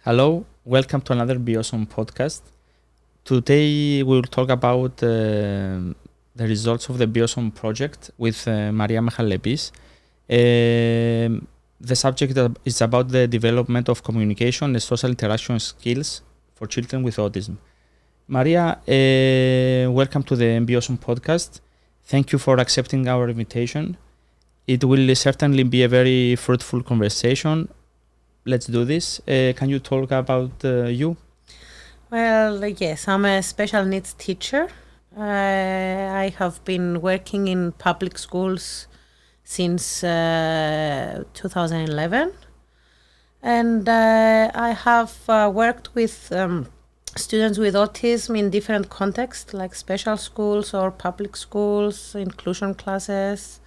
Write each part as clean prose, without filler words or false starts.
Hello, welcome to another Biosom podcast. Today we will talk about the results of the Biosom project with Maria Michalebis. The subject is about the development of communication and social interaction skills for children with autism. Maria, welcome to the Biosom podcast. Thank you for accepting our invitation. It will certainly be a very fruitful conversation. Let's do this. Can you talk about you? Well, yes, I'm a special needs teacher. I have been working in public schools since 2011. And I have worked with students with autism in different contexts, like special schools or public schools, inclusion classes,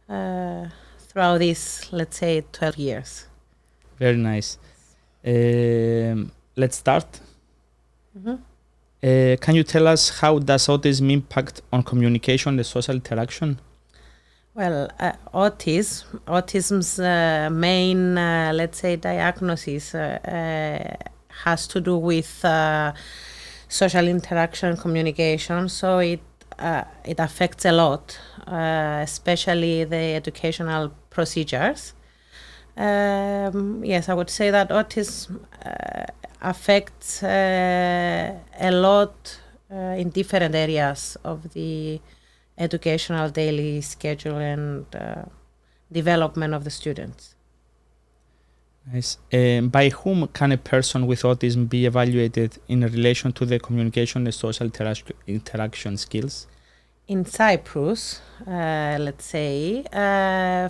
throughout these, let's say, 12 years. Very nice. Let's start. Mm-hmm. Can you tell us how does autism impact on communication and social interaction? Well, autism's main, let's say, diagnosis has to do with social interaction and communication. So it affects a lot, especially the educational procedures. Yes, I would say that autism affects a lot in different areas of the educational daily schedule and development of the students. Nice. By whom can a person with autism be evaluated in relation to the communication and social interaction skills? In Cyprus, let's say,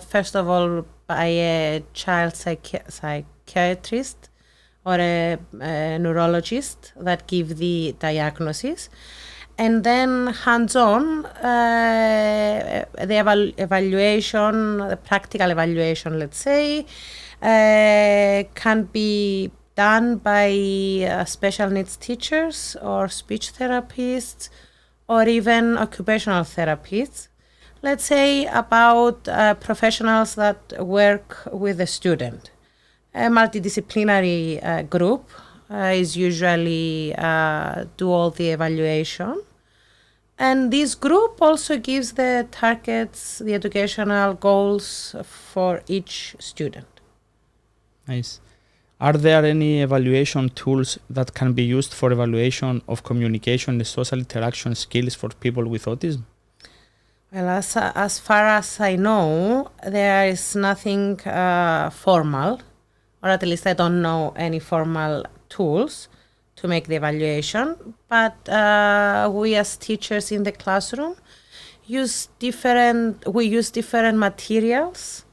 first of all, by a child psychiatrist or a neurologist that give the diagnosis. And then hands-on, the evaluation, the practical evaluation, let's say, can be done by special needs teachers or speech therapists or even occupational therapists. Let's say about professionals that work with a student. A multidisciplinary group is usually do all the evaluation. And this group also gives the targets, the educational goals for each student. Nice. Are there any evaluation tools that can be used for evaluation of communication and social interaction skills for people with autism? Well, as far as I know, there is nothing formal, or at least I don't know any formal tools to make the evaluation. But we as teachers in the classroom use different materials.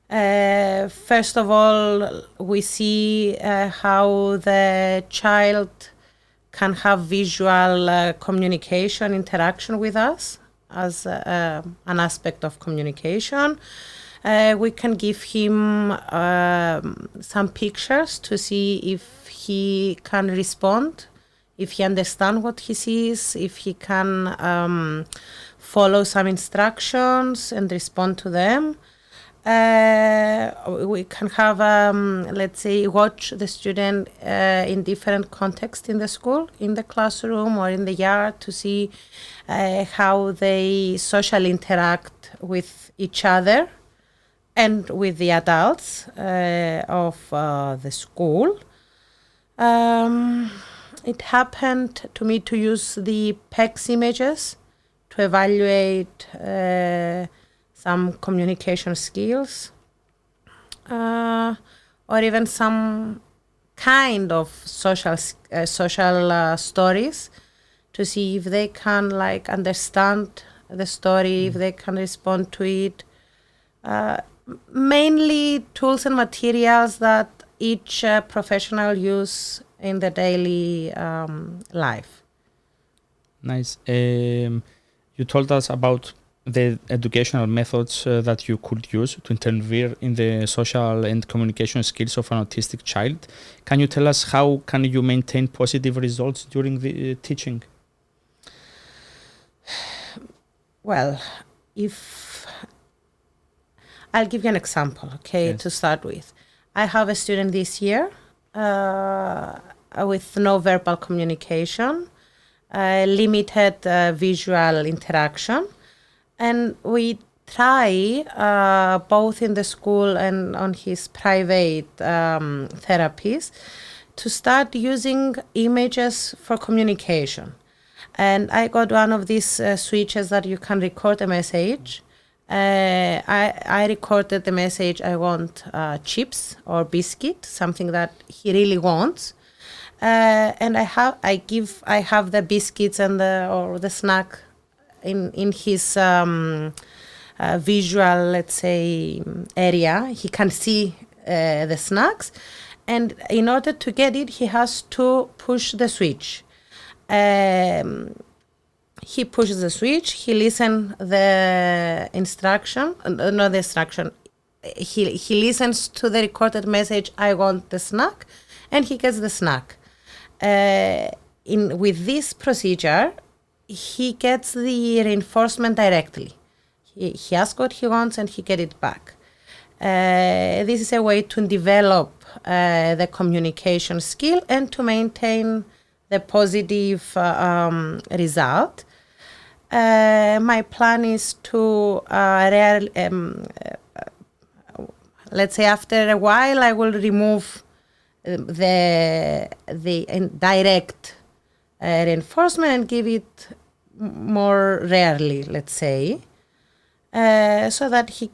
First of all, we see how the child can have visual communication, interaction with us as an aspect of communication. We can give him some pictures to see if he can respond, if he understands what he sees, if he can follow some instructions and respond to them. We can have, let's say, watch the student in different contexts in the school, in the classroom or in the yard to see how they socially interact with each other and with the adults of the school. It happened to me to use the PECS images to evaluate some communication skills, or even some kind of social stories to see if they can understand the story, if they can respond to it. Mainly tools and materials that each professional use in the daily life. Nice. You told us about the educational methods that you could use to intervene in the social and communication skills of an autistic child. Can you tell us how can you maintain positive results during the teaching? Well, I'll give you an example, okay, yes. To start with. I have a student this year with no verbal communication, limited visual interaction. And we try, both in the school and on his private therapies, to start using images for communication. And I got one of these switches that you can record a message. I recorded the message, I want chips or biscuit, something that he really wants. And I have the biscuits and the snack in his visual, let's say, area. He can see the snacks, and in order to get it, he has to push the switch. He pushes the switch. He listens the instruction, not the instruction. He listens to the recorded message. I want the snack, and he gets the snack. With this procedure, he gets the reinforcement directly. He asks what he wants and he gets it back. This is a way to develop the communication skill and to maintain the positive result. My plan is to, let's say after a while, I will remove the direct reinforcement and give it more rarely, let's say, so that he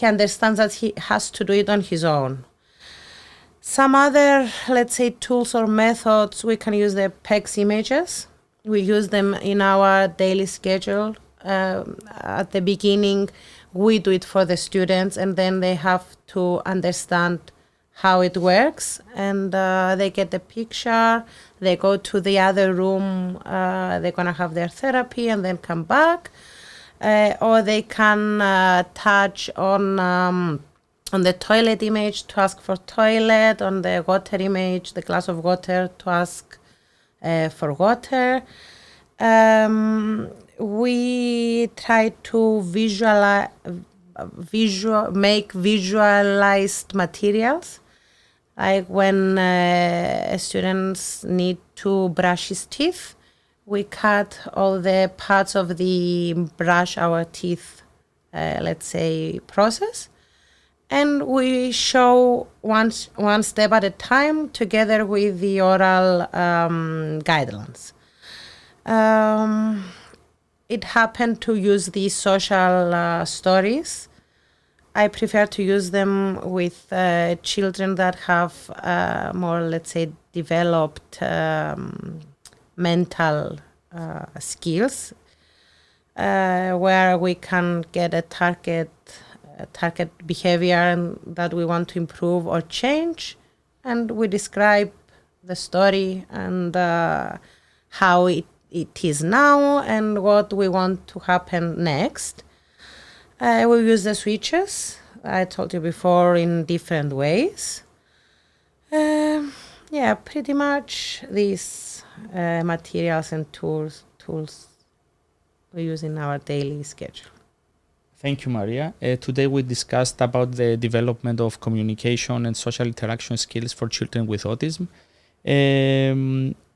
understands that he has to do it on his own. Some other, let's say, tools or methods, we can use the PECS images. We use them in our daily schedule. At the beginning, we do it for the students, and then they have to understand how it works, and they get the picture, they go to the other room, they're going to have their therapy and then come back, or they can touch on the toilet image to ask for toilet, on the water image, the glass of water, to ask for water. We try to make visualized materials. Like when students need to brush his teeth, we cut all the parts of the brush our teeth, let's say, process. And we show one step at a time together with the oral guidelines. It happened to use these social stories. I prefer to use them with children that have more, let's say, developed mental skills, where we can get a target behavior that we want to improve or change, and we describe the story and how it is now and what we want to happen next. We use the switches, I told you before, in different ways. Pretty much these materials and tools we use in our daily schedule. Thank you, Maria. Today we discussed about the development of communication and social interaction skills for children with autism.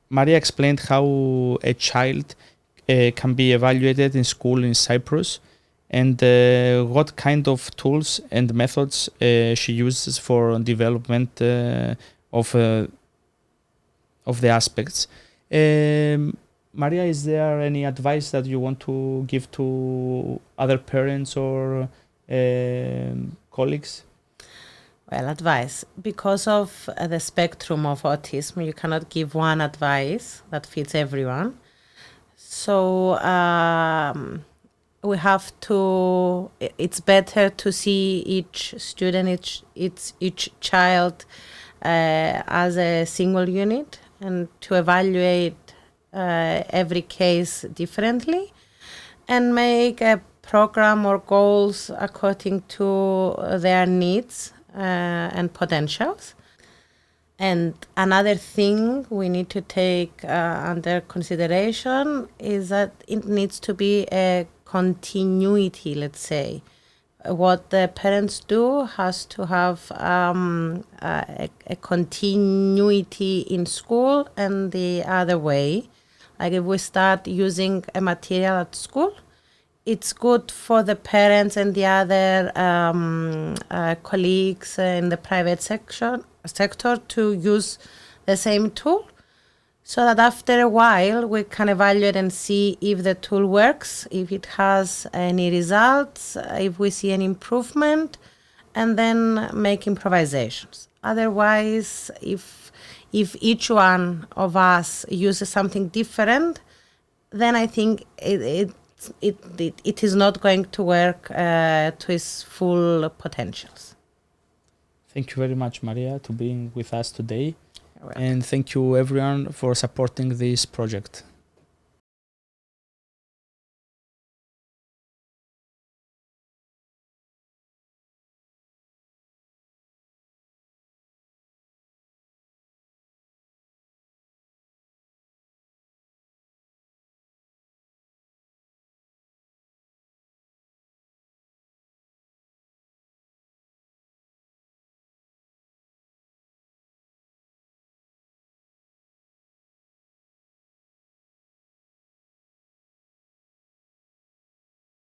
Maria explained how a child can be evaluated in school in Cyprus, and what kind of tools and methods she uses for development of the aspects. Maria, is there any advice that you want to give to other parents or colleagues? Well, advice. Because of the spectrum of autism, you cannot give one advice that fits everyone. So we have to, it's better to see each student, each child as a single unit, and to evaluate every case differently, and make a program or goals according to their needs and potentials. And another thing we need to take under consideration is that it needs to be a continuity, let's say. what the parents do has to have a continuity in school and the other way. Like if we start using a material at school, it's good for the parents and the other colleagues in the private sector to use the same tool, so that after a while we can evaluate and see if the tool works, if it has any results, if we see an improvement, and then make improvisations. Otherwise, if each one of us uses something different, then I think it is not going to work to its full potentials. Thank you very much, Maria, to being with us today. And thank you everyone for supporting this project.